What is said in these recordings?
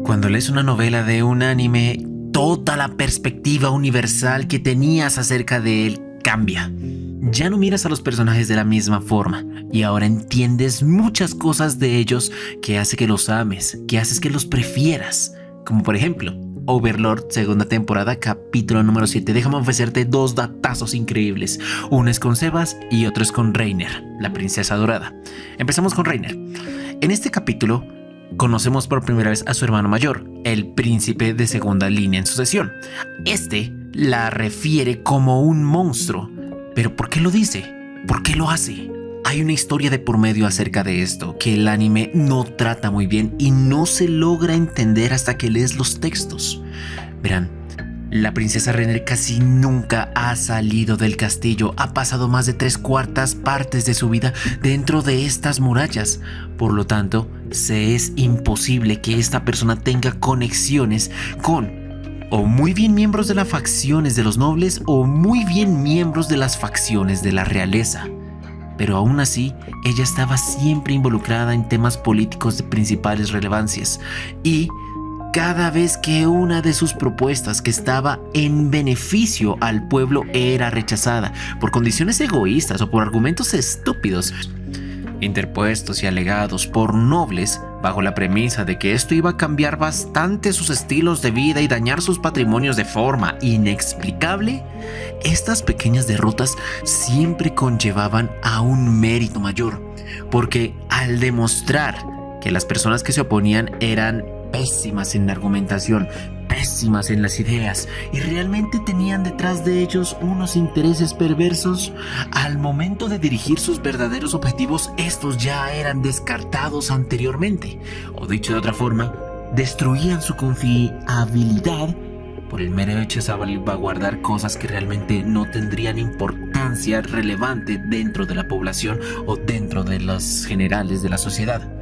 Cuando lees una novela de un anime, toda la perspectiva universal que tenías acerca de él cambia. Ya no miras a los personajes de la misma forma y ahora entiendes muchas cosas de ellos que hace que los ames, que haces que los prefieras. Como por ejemplo, Overlord, segunda temporada, capítulo número 7. Déjame ofrecerte dos datazos increíbles. Uno es con Sebas y otro es con Reiner, la princesa dorada. Empezamos con Reiner. En este capítulo conocemos por primera vez a su hermano mayor, el príncipe de segunda línea en sucesión. Este la refiere como un monstruo. ¿Pero por qué lo dice? ¿Por qué lo hace? Hay una historia de por medio acerca de esto que el anime no trata muy bien y no se logra entender hasta que lees los textos. Verán, la princesa Reiner casi nunca ha salido del castillo. Ha pasado más de 3/4 partes de su vida dentro de estas murallas. Por lo tanto, se es imposible que esta persona tenga conexiones con o muy bien miembros de las facciones de los nobles o muy bien miembros de las facciones de la realeza. Pero aún así, ella estaba siempre involucrada en temas políticos de principales relevancias y cada vez que una de sus propuestas que estaba en beneficio al pueblo era rechazada por condiciones egoístas o por argumentos estúpidos, interpuestos y alegados por nobles bajo la premisa de que esto iba a cambiar bastante sus estilos de vida y dañar sus patrimonios de forma inexplicable, estas pequeñas derrotas siempre conllevaban a un mérito mayor, porque al demostrar que las personas que se oponían eran pésimas en la argumentación, pésimas en las ideas y realmente tenían detrás de ellos unos intereses perversos, al momento de dirigir sus verdaderos objetivos, estos ya eran descartados anteriormente. O dicho de otra forma, destruían su confiabilidad por el mero hecho de salvaguardar cosas que realmente no tendrían importancia relevante dentro de la población o dentro de los generales de la sociedad.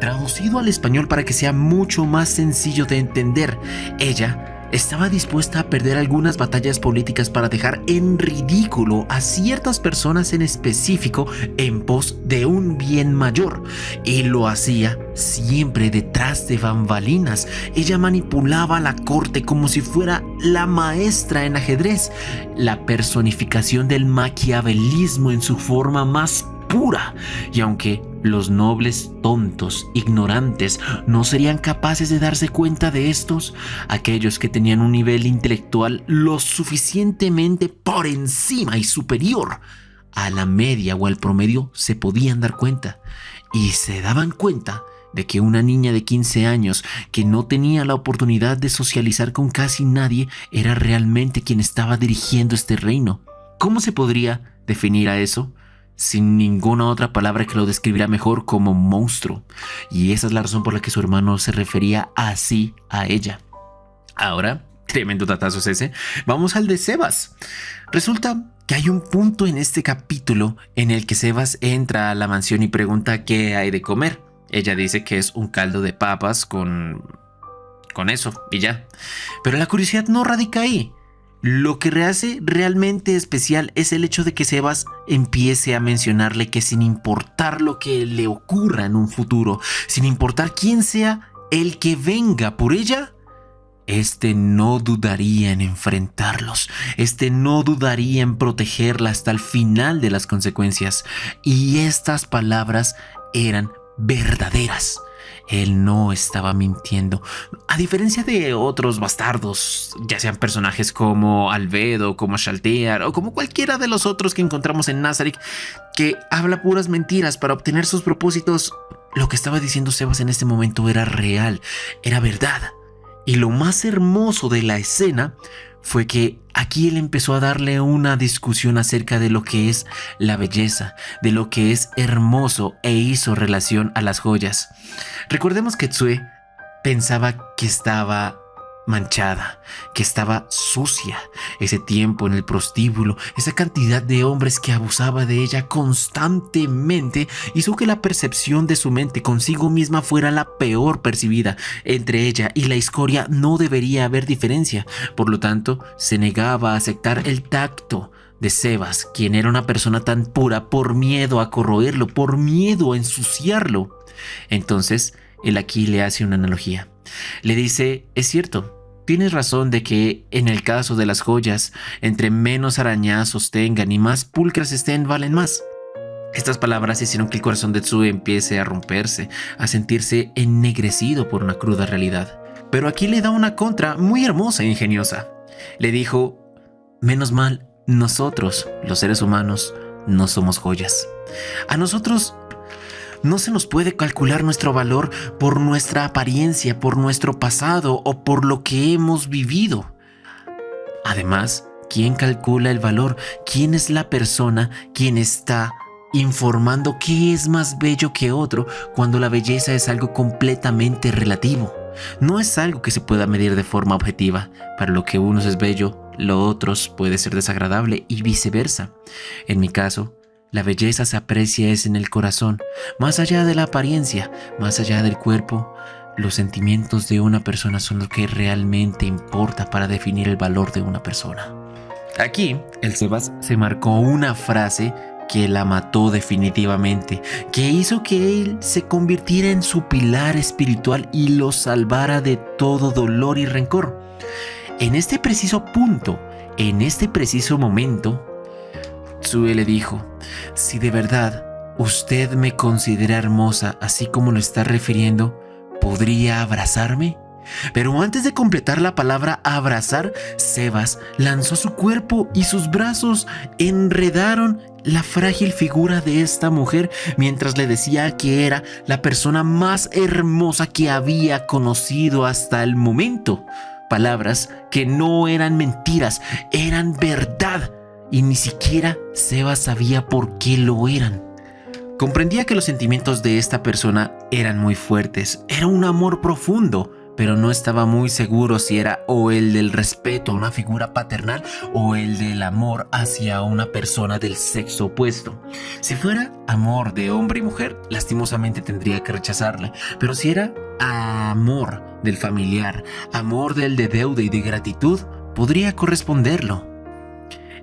Traducido al español para que sea mucho más sencillo de entender, ella estaba dispuesta a perder algunas batallas políticas para dejar en ridículo a ciertas personas en específico en pos de un bien mayor, y lo hacía siempre detrás de bambalinas. Ella manipulaba a la corte como si fuera la maestra en ajedrez, la personificación del maquiavelismo en su forma más pura, y aunque los nobles tontos, ignorantes, no serían capaces de darse cuenta de estos, aquellos que tenían un nivel intelectual lo suficientemente por encima y superior a la media o al promedio se podían dar cuenta, y se daban cuenta de que una niña de 15 años que no tenía la oportunidad de socializar con casi nadie era realmente quien estaba dirigiendo este reino. ¿Cómo se podría definir a eso? Sin ninguna otra palabra que lo describiera mejor como monstruo. Y esa es la razón por la que su hermano se refería así a ella. Ahora, tremendo tatazo es ese, vamos al de Sebas. Resulta que hay un punto en este capítulo en el que Sebas entra a la mansión y pregunta qué hay de comer. Ella dice que es un caldo de papas con eso y ya. Pero la curiosidad no radica ahí. Lo que hace realmente especial es el hecho de que Sebas empiece a mencionarle que sin importar lo que le ocurra en un futuro, sin importar quién sea el que venga por ella, este no dudaría en enfrentarlos, este no dudaría en protegerla hasta el final de las consecuencias. Y estas palabras eran verdaderas. Él no estaba mintiendo. A diferencia de otros bastardos, ya sean personajes como Albedo, como Shaltear o como cualquiera de los otros que encontramos en Nazarick, que habla puras mentiras para obtener sus propósitos, lo que estaba diciendo Sebas en este momento era real, era verdad. Y lo más hermoso de la escena fue que aquí él empezó a darle una discusión acerca de lo que es la belleza, de lo que es hermoso, e hizo relación a las joyas. Recordemos que Tsue pensaba que estaba manchada, que estaba sucia. Ese tiempo en el prostíbulo, esa cantidad de hombres que abusaba de ella constantemente, hizo que la percepción de su mente consigo misma fuera la peor percibida. Entre ella y la escoria no debería haber diferencia. Por lo tanto, se negaba a aceptar el tacto de Sebas, quien era una persona tan pura, por miedo a corroerlo, por miedo a ensuciarlo. Entonces, él aquí le hace una analogía. Le dice, es cierto, tienes razón de que en el caso de las joyas, entre menos arañazos tengan y más pulcras estén, valen más. Estas palabras hicieron que el corazón de Tsue empiece a romperse, a sentirse ennegrecido por una cruda realidad. Pero aquí le da una contra muy hermosa e ingeniosa. Le dijo, menos mal, nosotros, los seres humanos, no somos joyas. A nosotros no se nos puede calcular nuestro valor por nuestra apariencia, por nuestro pasado o por lo que hemos vivido. Además, ¿quién calcula el valor? ¿Quién es la persona quien está informando qué es más bello que otro cuando la belleza es algo completamente relativo? No es algo que se pueda medir de forma objetiva. Para lo que unos es bello, lo otros puede ser desagradable y viceversa. En mi caso, la belleza se aprecia es en el corazón, más allá de la apariencia, más allá del cuerpo. Los sentimientos de una persona son lo que realmente importa para definir el valor de una persona. Aquí, el Sebas se marcó una frase que la mató definitivamente, que hizo que él se convirtiera en su pilar espiritual y lo salvara de todo dolor y rencor. En este preciso punto, en este preciso momento, Tsue le dijo, si de verdad usted me considera hermosa así como lo está refiriendo, ¿podría abrazarme? Pero antes de completar la palabra abrazar, Sebas lanzó su cuerpo y sus brazos enredaron la frágil figura de esta mujer mientras le decía que era la persona más hermosa que había conocido hasta el momento. Palabras que no eran mentiras, eran verdad, y ni siquiera Sebas sabía por qué lo eran. Comprendía que los sentimientos de esta persona eran muy fuertes, era un amor profundo, pero no estaba muy seguro si era o el del respeto a una figura paternal o el del amor hacia una persona del sexo opuesto. Si fuera amor de hombre y mujer, lastimosamente tendría que rechazarle, pero si era amor del familiar, amor del de deuda y de gratitud, podría corresponderlo.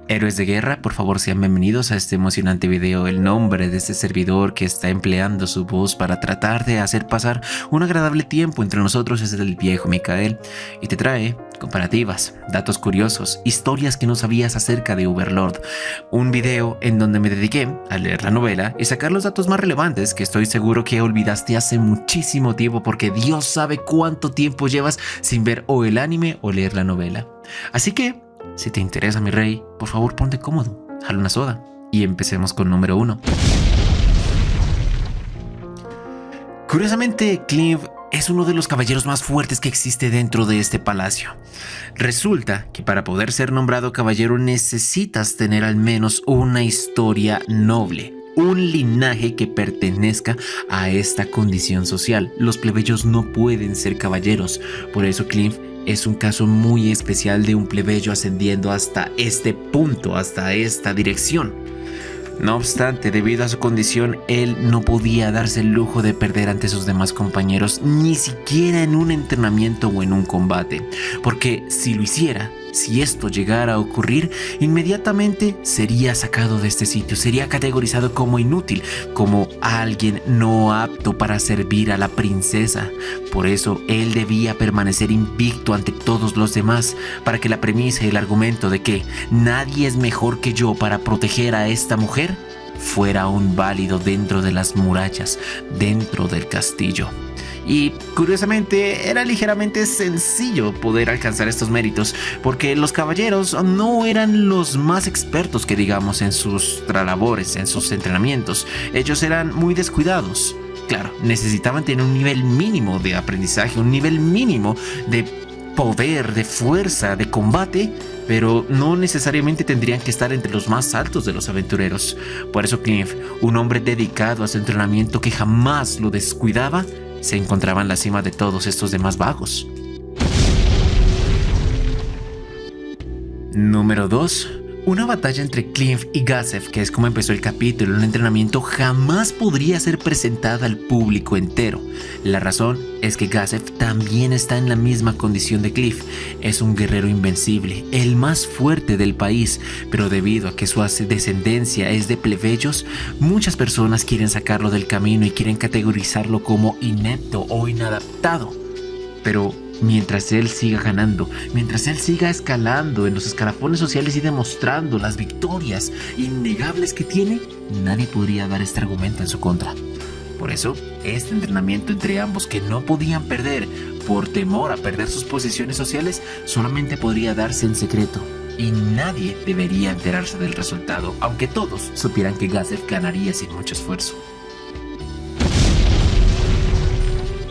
Héroes de guerra, por favor sean bienvenidos a este emocionante video. El nombre de este servidor que está empleando su voz para tratar de hacer pasar un agradable tiempo entre nosotros es el viejo Mikael, y te trae comparativas, datos curiosos, historias que no sabías acerca de Overlord. Un video en donde me dediqué a leer la novela y sacar los datos más relevantes que estoy seguro que olvidaste hace muchísimo tiempo, porque Dios sabe cuánto tiempo llevas sin ver o el anime o leer la novela. Así que, si te interesa, mi rey, por favor ponte cómodo, jala una soda y empecemos con número 1. Curiosamente, Clive es uno de los caballeros más fuertes que existe dentro de este palacio. Resulta que para poder ser nombrado caballero necesitas tener al menos una historia noble, un linaje que pertenezca a esta condición social. Los plebeyos no pueden ser caballeros, por eso Clive es un caso muy especial de un plebeyo ascendiendo hasta este punto, hasta esta dirección. No obstante, debido a su condición, él no podía darse el lujo de perder ante sus demás compañeros, ni siquiera en un entrenamiento o en un combate, porque si lo hiciera, si esto llegara a ocurrir, inmediatamente sería sacado de este sitio, sería categorizado como inútil, como alguien no apto para servir a la princesa. Por eso él debía permanecer invicto ante todos los demás, para que la premisa y el argumento de que nadie es mejor que yo para proteger a esta mujer fuera aún válido dentro de las murallas, dentro del castillo. Y curiosamente era ligeramente sencillo poder alcanzar estos méritos, porque los caballeros no eran los más expertos que digamos en sus labores, en sus entrenamientos. Ellos eran muy descuidados. Claro, necesitaban tener un nivel mínimo de aprendizaje, un nivel mínimo de poder, de fuerza, de combate, pero no necesariamente tendrían que estar entre los más altos de los aventureros. Por eso Clive, un hombre dedicado a su entrenamiento que jamás lo descuidaba, se encontraba en la cima de todos estos demás vagos. Número 2. Una batalla entre Clive y Gazef, que es como empezó el capítulo. Un entrenamiento jamás podría ser presentada al público entero. La razón es que Gazef también está en la misma condición de Clive. Es un guerrero invencible, el más fuerte del país, pero debido a que su descendencia es de plebeyos, muchas personas quieren sacarlo del camino y quieren categorizarlo como inepto o inadaptado. Pero mientras él siga ganando, mientras él siga escalando en los escalafones sociales y demostrando las victorias innegables que tiene, nadie podría dar este argumento en su contra. Por eso, este entrenamiento entre ambos que no podían perder por temor a perder sus posiciones sociales solamente podría darse en secreto. Y nadie debería enterarse del resultado, aunque todos supieran que Gazef ganaría sin mucho esfuerzo.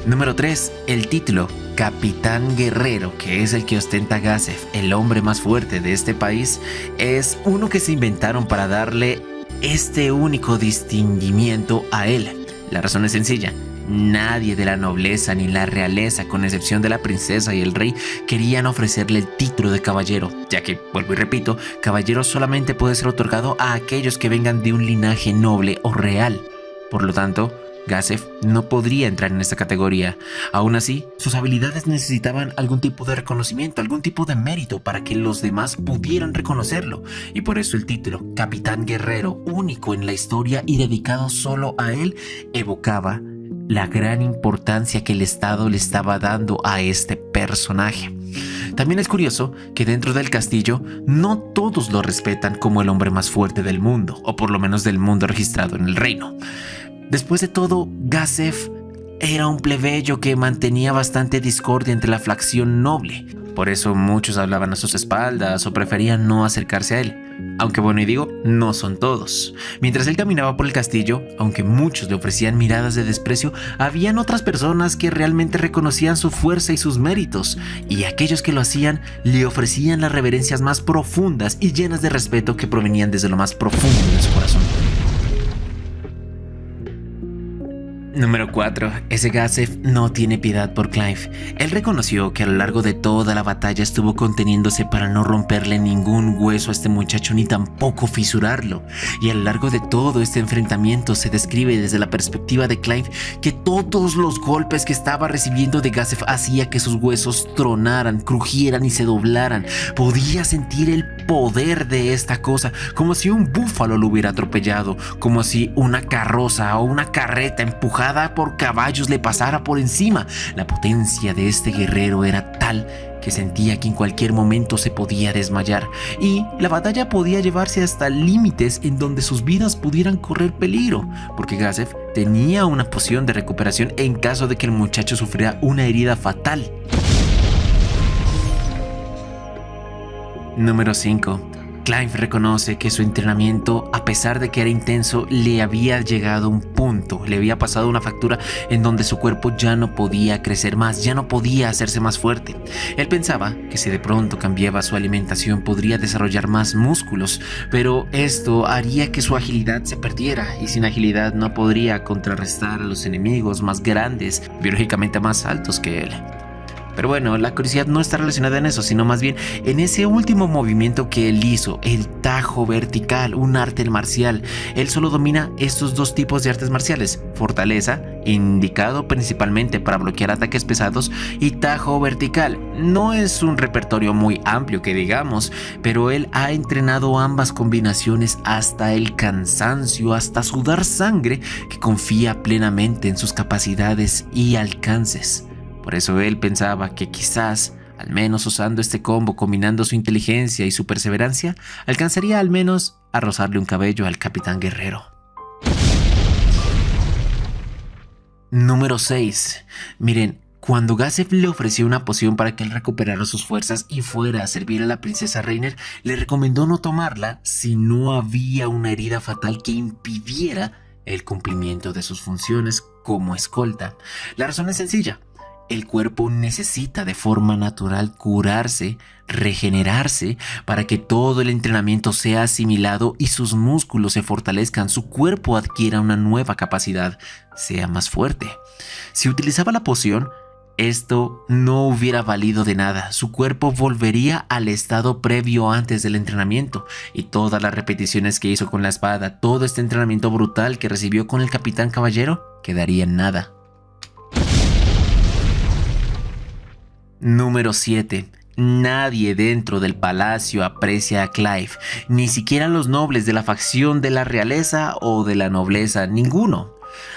Número 3. El título Capitán Guerrero, que es el que ostenta Gazef, el hombre más fuerte de este país, es uno que se inventaron para darle este único distinguimiento a él. La razón es sencilla. Nadie de la nobleza ni la realeza, con excepción de la princesa y el rey, querían ofrecerle el título de caballero, ya que, vuelvo y repito, caballero solamente puede ser otorgado a aquellos que vengan de un linaje noble o real. Por lo tanto, Gazef no podría entrar en esta categoría. Aún así, sus habilidades necesitaban algún tipo de reconocimiento, algún tipo de mérito para que los demás pudieran reconocerlo. Y por eso el título, Capitán Guerrero, único en la historia y dedicado solo a él, evocaba la gran importancia que el Estado le estaba dando a este personaje. También es curioso que dentro del castillo no todos lo respetan como el hombre más fuerte del mundo, o por lo menos del mundo registrado en el reino. Después de todo, Gazef era un plebeyo que mantenía bastante discordia entre la facción noble. Por eso muchos hablaban a sus espaldas o preferían no acercarse a él. Aunque bueno, y digo, no son todos. Mientras él caminaba por el castillo, aunque muchos le ofrecían miradas de desprecio, habían otras personas que realmente reconocían su fuerza y sus méritos. Y aquellos que lo hacían le ofrecían las reverencias más profundas y llenas de respeto que provenían desde lo más profundo de su corazón. Número 4. Ese Gazef no tiene piedad por Clive. Él reconoció que a lo largo de toda la batalla estuvo conteniéndose para no romperle ningún hueso a este muchacho ni tampoco fisurarlo. Y a lo largo de todo este enfrentamiento se describe desde la perspectiva de Clive que todos los golpes que estaba recibiendo de Gazef hacía que sus huesos tronaran, crujieran y se doblaran. Podía sentir el poder de esta cosa, como si un búfalo lo hubiera atropellado, como si una carroza o una carreta empujada por caballos le pasara por encima. La potencia de este guerrero era tal que sentía que en cualquier momento se podía desmayar, y la batalla podía llevarse hasta límites en donde sus vidas pudieran correr peligro, porque Gazef tenía una poción de recuperación en caso de que el muchacho sufriera una herida fatal. Número 5. Clive reconoce que su entrenamiento, a pesar de que era intenso, le había llegado a un punto, le había pasado una factura en donde su cuerpo ya no podía crecer más, ya no podía hacerse más fuerte. Él pensaba que si de pronto cambiaba su alimentación podría desarrollar más músculos, pero esto haría que su agilidad se perdiera, y sin agilidad no podría contrarrestar a los enemigos más grandes, biológicamente más altos que él. Pero bueno, la curiosidad no está relacionada en eso, sino más bien en ese último movimiento que él hizo, el tajo vertical, un arte marcial. Él solo domina estos dos tipos de artes marciales: fortaleza, indicado principalmente para bloquear ataques pesados, y tajo vertical. No es un repertorio muy amplio que digamos, pero él ha entrenado ambas combinaciones hasta el cansancio, hasta sudar sangre, que confía plenamente en sus capacidades y alcances. Por eso él pensaba que quizás, al menos usando este combo, combinando su inteligencia y su perseverancia, alcanzaría al menos a rozarle un cabello al Capitán Guerrero. Número 6. Miren, cuando Gazef le ofreció una poción para que él recuperara sus fuerzas y fuera a servir a la princesa Reiner, le recomendó no tomarla si no había una herida fatal que impidiera el cumplimiento de sus funciones como escolta. La razón es sencilla. El cuerpo necesita de forma natural curarse, regenerarse, para que todo el entrenamiento sea asimilado y sus músculos se fortalezcan, su cuerpo adquiera una nueva capacidad, sea más fuerte. Si utilizaba la poción, esto no hubiera valido de nada. Su cuerpo volvería al estado previo antes del entrenamiento, y todas las repeticiones que hizo con la espada, todo este entrenamiento brutal que recibió con el Capitán Caballero, quedaría en nada. Número 7. Nadie dentro del palacio aprecia a Clive, ni siquiera los nobles de la facción de la realeza o de la nobleza, ninguno.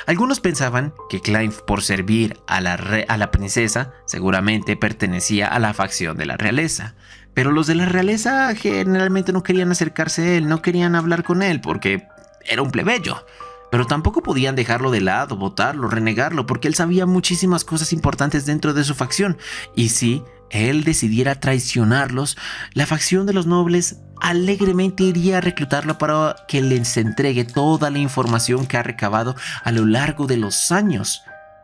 Algunos pensaban que Clive, por servir a la princesa, seguramente pertenecía a la facción de la realeza. Pero los de la realeza generalmente no querían acercarse a él, no querían hablar con él porque era un plebeyo. Pero tampoco podían dejarlo de lado, votarlo, renegarlo, porque él sabía muchísimas cosas importantes dentro de su facción. Y si él decidiera traicionarlos, la facción de los nobles alegremente iría a reclutarlo para que les entregue toda la información que ha recabado a lo largo de los años.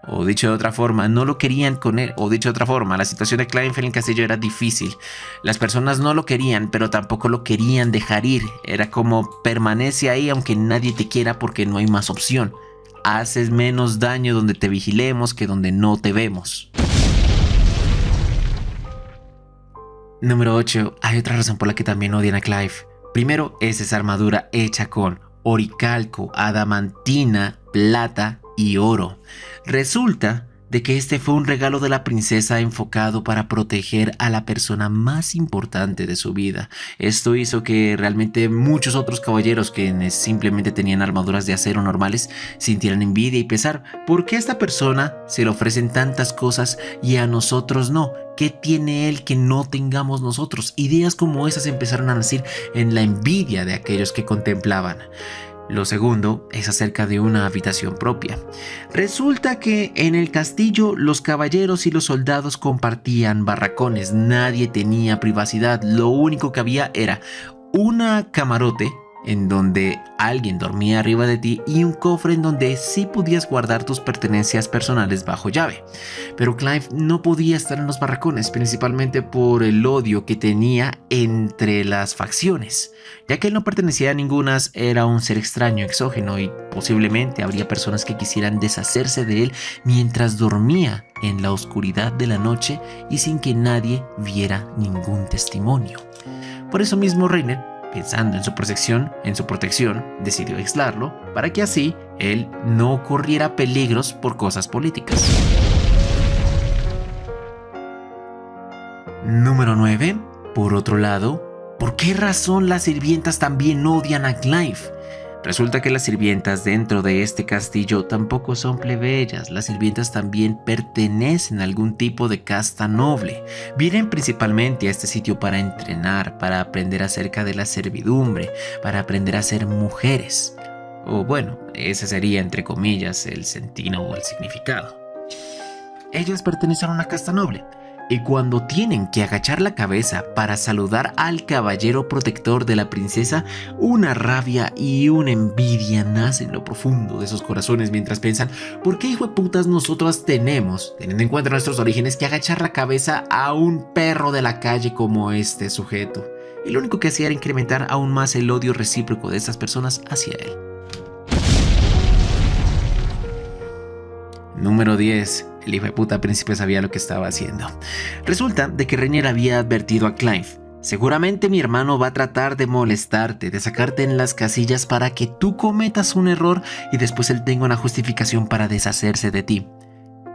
O dicho de otra forma, no lo querían con él. O dicho de otra forma, la situación de Clive en el castillo era difícil. Las personas no lo querían, pero tampoco lo querían dejar ir. Era como, permanece ahí aunque nadie te quiera porque no hay más opción. Haces menos daño donde te vigilemos que donde no te vemos. Número 8. Hay otra razón por la que también odian a Clive. Primero es esa armadura hecha con oricalco, adamantina, plata y oro. Resulta de que este fue un regalo de la princesa enfocado para proteger a la persona más importante de su vida. Esto hizo que realmente muchos otros caballeros que simplemente tenían armaduras de acero normales sintieran envidia y pesar. ¿Por qué a esta persona se le ofrecen tantas cosas y a nosotros no? ¿Qué tiene él que no tengamos nosotros? Ideas como esas empezaron a nacer en la envidia de aquellos que contemplaban. Lo segundo es acerca de una habitación propia. Resulta que en el castillo los caballeros y los soldados compartían barracones. Nadie tenía privacidad. Lo único que había era una camarote en donde alguien dormía arriba de ti y un cofre en donde sí podías guardar tus pertenencias personales bajo llave. Pero Clive no podía estar en los barracones, principalmente por el odio que tenía entre las facciones. Ya que él no pertenecía a ninguna, era un ser extraño, exógeno, y posiblemente habría personas que quisieran deshacerse de él mientras dormía en la oscuridad de la noche y sin que nadie viera ningún testimonio. Por eso mismo Reiner, pensando en su protección, decidió aislarlo para que así él no corriera peligros por cosas políticas. Número 9. Por otro lado, ¿por qué razón las sirvientas también odian a Clive? Resulta que las sirvientas dentro de este castillo tampoco son plebeyas. Las sirvientas también pertenecen a algún tipo de casta noble. Vienen principalmente a este sitio para entrenar, para aprender acerca de la servidumbre, para aprender a ser mujeres. O bueno, ese sería entre comillas el sentido o el significado. Ellas pertenecen a una casta noble. Y cuando tienen que agachar la cabeza para saludar al caballero protector de la princesa, una rabia y una envidia nacen en lo profundo de sus corazones mientras piensan: ¿por qué hijo de putas nosotros tenemos, teniendo en cuenta nuestros orígenes, que agachar la cabeza a un perro de la calle como este sujeto? Y lo único que hacía era incrementar aún más el odio recíproco de estas personas hacia él. Número 10. El hijo de puta príncipe sabía lo que estaba haciendo. Resulta de que Reiner había advertido a Clive: seguramente mi hermano va a tratar de molestarte, de sacarte en las casillas para que tú cometas un error y después él tenga una justificación para deshacerse de ti.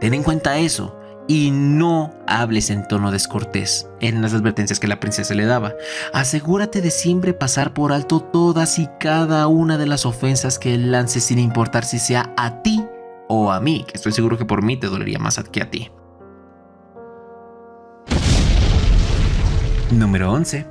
Ten en cuenta eso y no hables en tono descortés. Eran las advertencias que la princesa le daba. Asegúrate de siempre pasar por alto todas y cada una de las ofensas que él lance, sin importar si sea a ti o a mí, que estoy seguro que por mí te dolería más que a ti. Número 11.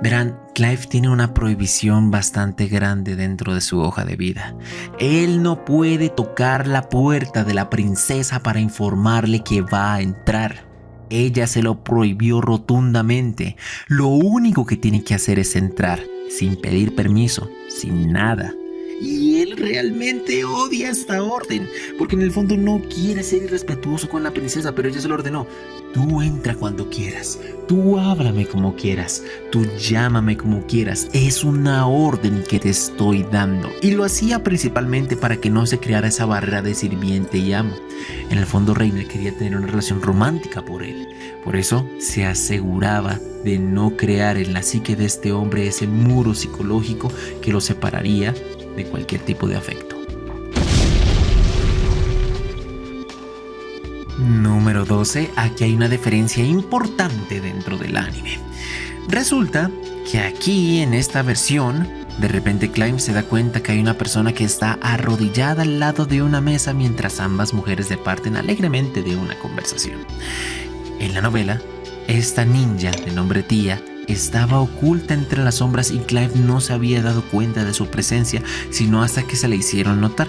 Verán, Clive tiene una prohibición bastante grande dentro de su hoja de vida. Él no puede tocar la puerta de la princesa para informarle que va a entrar. Ella se lo prohibió rotundamente. Lo único que tiene que hacer es entrar, sin pedir permiso, sin nada. Y él realmente odia esta orden, porque en el fondo no quiere ser irrespetuoso con la princesa, pero ella se lo ordenó: tú entra cuando quieras, tú háblame como quieras, tú llámame como quieras, es una orden que te estoy dando. Y lo hacía principalmente para que no se creara esa barrera de sirviente y amo. En el fondo Reiner quería tener una relación romántica por él, por eso se aseguraba de no crear en la psique de este hombre ese muro psicológico que lo separaría de cualquier tipo de afecto. Número 12. Aquí hay una diferencia importante dentro del anime. Resulta que aquí en esta versión De repente Clive se da cuenta que hay una persona que está arrodillada al lado de una mesa mientras ambas mujeres departen alegremente de una conversación. En la novela, esta ninja de nombre Tía estaba oculta entre las sombras y Clive no se había dado cuenta de su presencia sino hasta que se le hicieron notar.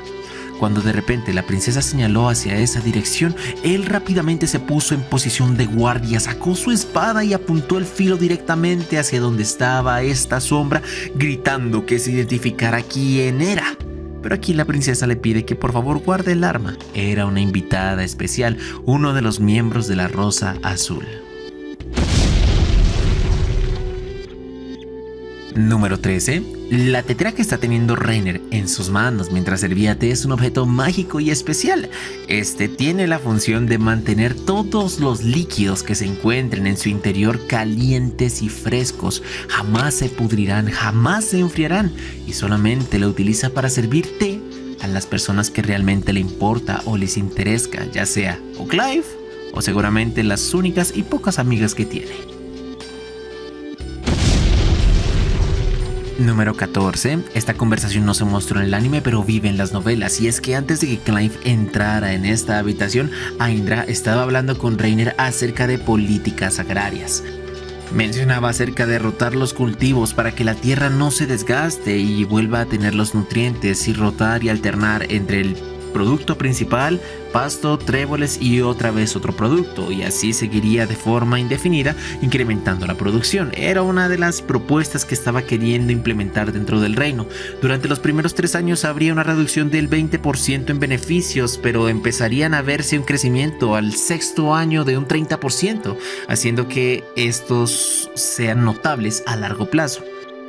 Cuando de repente la princesa señaló hacia esa dirección, él rápidamente se puso en posición de guardia, sacó su espada y apuntó el filo directamente hacia donde estaba esta sombra, gritando que se identificara quién era. Pero aquí la princesa le pide que por favor guarde el arma. Era una invitada especial, uno de los miembros de la Rosa Azul. Número 13. La tetera que está teniendo Reiner en sus manos mientras servía té es un objeto mágico y especial. Este tiene la función de mantener todos los líquidos que se encuentren en su interior calientes y frescos. Jamás se pudrirán, jamás se enfriarán y solamente lo utiliza para servir té a las personas que realmente le importa o les interesa, ya sea o Clive o seguramente las únicas y pocas amigas que tiene. Número 14. Esta conversación no se mostró en el anime, pero vive en las novelas. Y es que antes de que Clive entrara en esta habitación, Indra estaba hablando con Reiner acerca de políticas agrarias. Mencionaba acerca de rotar los cultivos para que la tierra no se desgaste y vuelva a tener los nutrientes, y rotar y alternar entre el producto principal, pasto, tréboles y otra vez otro producto, y así seguiría de forma indefinida incrementando la producción. Era una de las propuestas que estaba queriendo implementar dentro del reino. Durante los primeros 3 años habría una reducción del 20% en beneficios, pero empezarían a verse un crecimiento al 6º año de un 30%, haciendo que estos sean notables a largo plazo.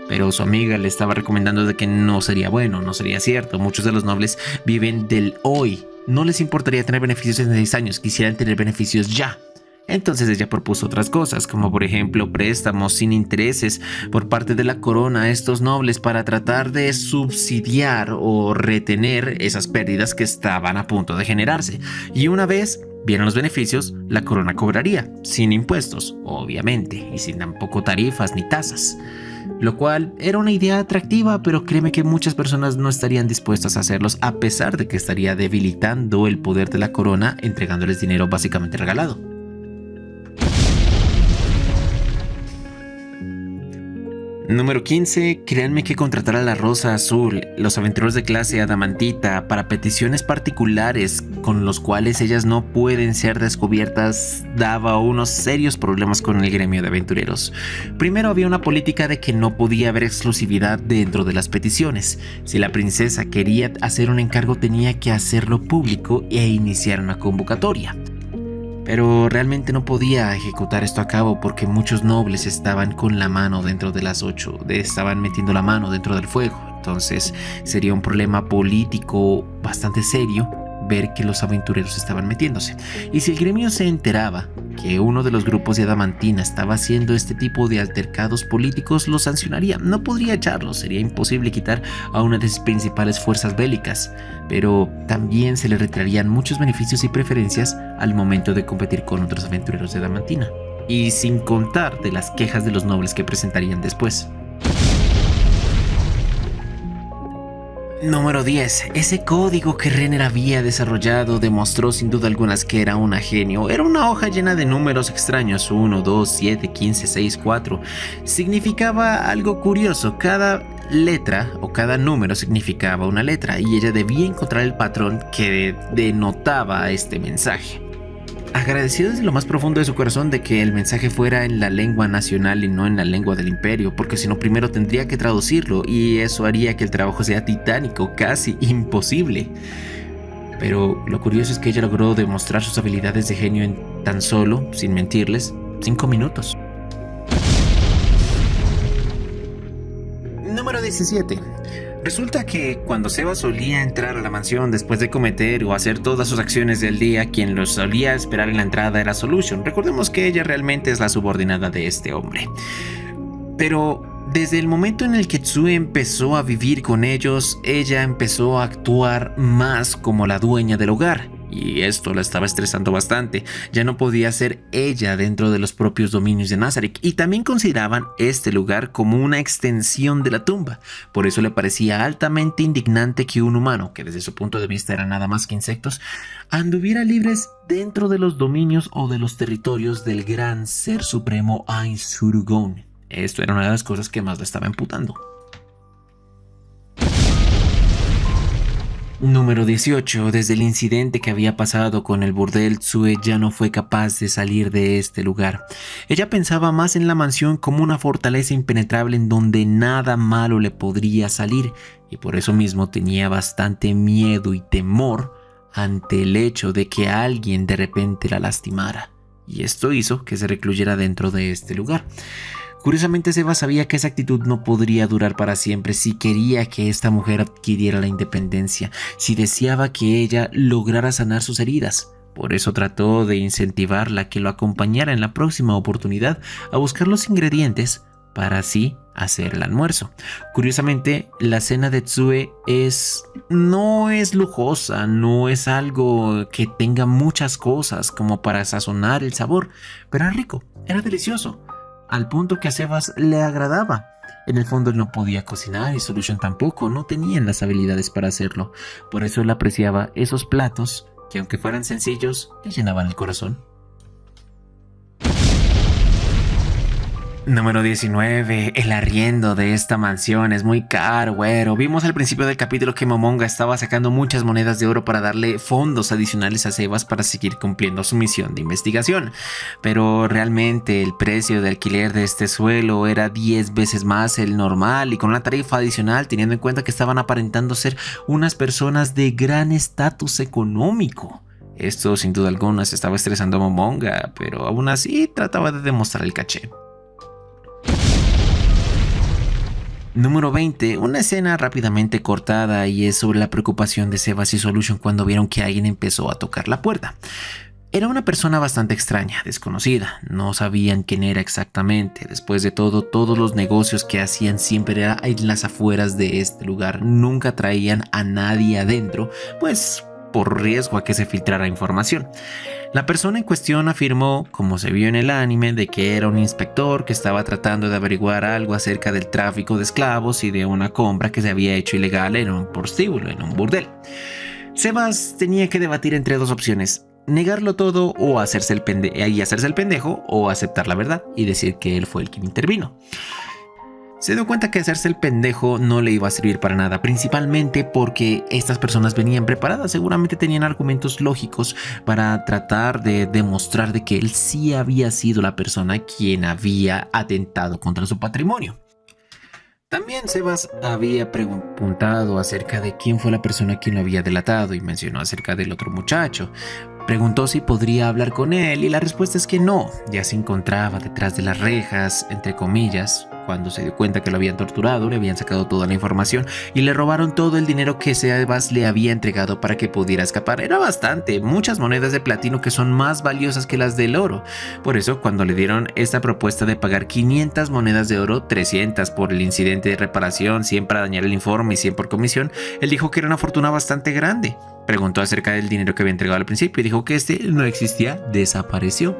Pero su amiga le estaba recomendando de que no sería bueno, no sería cierto. Muchos de los nobles viven del hoy. No les importaría tener beneficios en 6 años, quisieran tener beneficios ya. Entonces ella propuso otras cosas, como por ejemplo préstamos sin intereses por parte de la corona a estos nobles para tratar de subsidiar o retener esas pérdidas que estaban a punto de generarse. Y una vez vieran los beneficios, la corona cobraría, sin impuestos, obviamente, y sin tampoco tarifas ni tasas. Lo cual era una idea atractiva, pero créeme que muchas personas no estarían dispuestas a hacerlos, a pesar de que estaría debilitando el poder de la corona, entregándoles dinero básicamente regalado. Número 15. Créanme que contratar a la Rosa Azul, los aventureros de clase adamantita, para peticiones particulares con los cuales ellas no pueden ser descubiertas, daba unos serios problemas con el gremio de aventureros. Primero, había una política de que no podía haber exclusividad dentro de las peticiones. Si la princesa quería hacer un encargo, tenía que hacerlo público e iniciar una convocatoria. Pero realmente no podía ejecutar esto a cabo porque muchos nobles estaban con la mano dentro de las 8, estaban metiendo la mano dentro del fuego. Entonces sería un problema político bastante serio ver que los aventureros estaban metiéndose. Y si el gremio se enteraba que uno de los grupos de Adamantina estaba haciendo este tipo de altercados políticos, lo sancionaría. No podría echarlo, sería imposible quitar a una de sus principales fuerzas bélicas, pero también se le retirarían muchos beneficios y preferencias al momento de competir con otros aventureros de Adamantina. Y sin contar de las quejas de los nobles que presentarían después. Número 10. Ese código que Reiner había desarrollado demostró sin duda alguna que era un genio. Era una hoja llena de números extraños: 1, 2, 7, 15, 6, 4. Significaba algo curioso. Cada letra o cada número significaba una letra y ella debía encontrar el patrón que denotaba este mensaje. Agradecido desde lo más profundo de su corazón de que el mensaje fuera en la lengua nacional y no en la lengua del imperio, porque si no primero tendría que traducirlo y eso haría que el trabajo sea titánico, casi imposible. Pero lo curioso es que ella logró demostrar sus habilidades de genio en tan solo, sin mentirles, 5 minutos. Número 17. Resulta que cuando Seba solía entrar a la mansión después de cometer o hacer todas sus acciones del día, quien lo solía esperar en la entrada era Solution. Recordemos que ella realmente es la subordinada de este hombre. Pero desde el momento en el que Tsue empezó a vivir con ellos, ella empezó a actuar más como la dueña del hogar. y esto la estaba estresando bastante. Ya no podía ser ella dentro de los propios dominios de Nazarick, y también consideraban este lugar como una extensión de la tumba. Por eso le parecía altamente indignante que un humano, que desde su punto de vista eran nada más que insectos, anduviera libres dentro de los dominios o de los territorios del gran ser supremo Ainz-Zurugón. Esto era una de las cosas que más la estaba emputando. Número 18. Desde el incidente que había pasado con el burdel, Tsue ya no fue capaz de salir de este lugar. Ella pensaba más en la mansión como una fortaleza impenetrable en donde nada malo le podría salir, y por eso mismo tenía bastante miedo y temor ante el hecho de que alguien de repente la lastimara, y esto hizo que se recluyera dentro de este lugar. Curiosamente, Seba sabía que esa actitud no podría durar para siempre si quería que esta mujer adquiriera la independencia, si deseaba que ella lograra sanar sus heridas. Por eso trató de incentivarla a que lo acompañara en la próxima oportunidad a buscar los ingredientes para así hacer el almuerzo. Curiosamente, la cena de Tsue no es lujosa, no es algo que tenga muchas cosas como para sazonar el sabor, pero era rico, era delicioso, al punto que a Sebas le agradaba. En el fondo él no podía cocinar y Solution tampoco, no tenían las habilidades para hacerlo. Por eso él apreciaba esos platos que, aunque fueran sencillos, le llenaban el corazón. Número 19. El arriendo de esta mansión es muy caro, güero. Vimos al principio del capítulo que Momonga estaba sacando muchas monedas de oro para darle fondos adicionales a Sebas para seguir cumpliendo su misión de investigación. Pero realmente el precio de alquiler de este suelo era 10 veces más el normal, y con una tarifa adicional, teniendo en cuenta que estaban aparentando ser unas personas de gran estatus económico. Esto sin duda alguna se estaba estresando a Momonga, pero aún así trataba de demostrar el caché. Número 20. Una escena rápidamente cortada, y es sobre la preocupación de Sebas y Solution cuando vieron que alguien empezó a tocar la puerta. Era una persona bastante extraña, desconocida. No sabían quién era exactamente. Después de todo, todos los negocios que hacían siempre eran en las afueras de este lugar. Nunca traían a nadie adentro, pues por riesgo a que se filtrara información. La persona en cuestión afirmó, como se vio en el anime, de que era un inspector que estaba tratando de averiguar algo acerca del tráfico de esclavos y de una compra que se había hecho ilegal en un prostíbulo, en un burdel. Sebas tenía que debatir entre dos opciones: negarlo todo o hacerse el pendejo, o aceptar la verdad y decir que él fue el quien intervino. Se dio cuenta que hacerse el pendejo no le iba a servir para nada, principalmente porque estas personas venían preparadas, seguramente tenían argumentos lógicos para tratar de demostrar de que él sí había sido la persona quien había atentado contra su patrimonio. También Sebas había preguntado acerca de quién fue la persona quien lo había delatado y mencionó acerca del otro muchacho. Preguntó si podría hablar con él y la respuesta es que no, ya se encontraba detrás de las rejas, entre comillas. Cuando se dio cuenta que lo habían torturado, le habían sacado toda la información y le robaron todo el dinero que Sebas le había entregado para que pudiera escapar. Era bastante, muchas monedas de platino que son más valiosas que las del oro. Por eso, cuando le dieron esta propuesta de pagar 500 monedas de oro, 300 por el incidente de reparación, 100 para dañar el informe y 100 por comisión, él dijo que era una fortuna bastante grande. Preguntó acerca del dinero que había entregado al principio y dijo que este no existía, desapareció.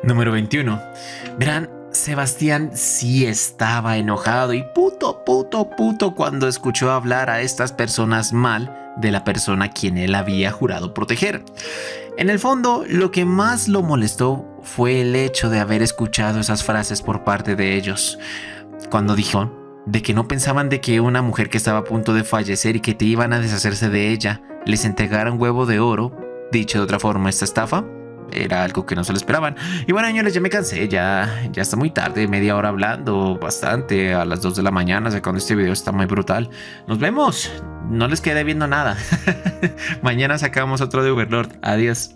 Número 21. Verán, Sebastián sí estaba enojado y puto cuando escuchó hablar a estas personas mal de la persona a quien él había jurado proteger. En el fondo, lo que más lo molestó fue el hecho de haber escuchado esas frases por parte de ellos. Cuando dijo de que no pensaban de que una mujer que estaba a punto de fallecer y que te iban a deshacerse de ella les entregara un huevo de oro. Dicho de otra forma, esta estafa era algo que no se lo esperaban. Y bueno, señores, ya me cansé, ya está muy tarde, media hora hablando, bastante, a las 2 de la mañana, sacando este video está muy brutal. Nos vemos, no les quedé viendo nada. Mañana sacamos otro de Overlord, adiós.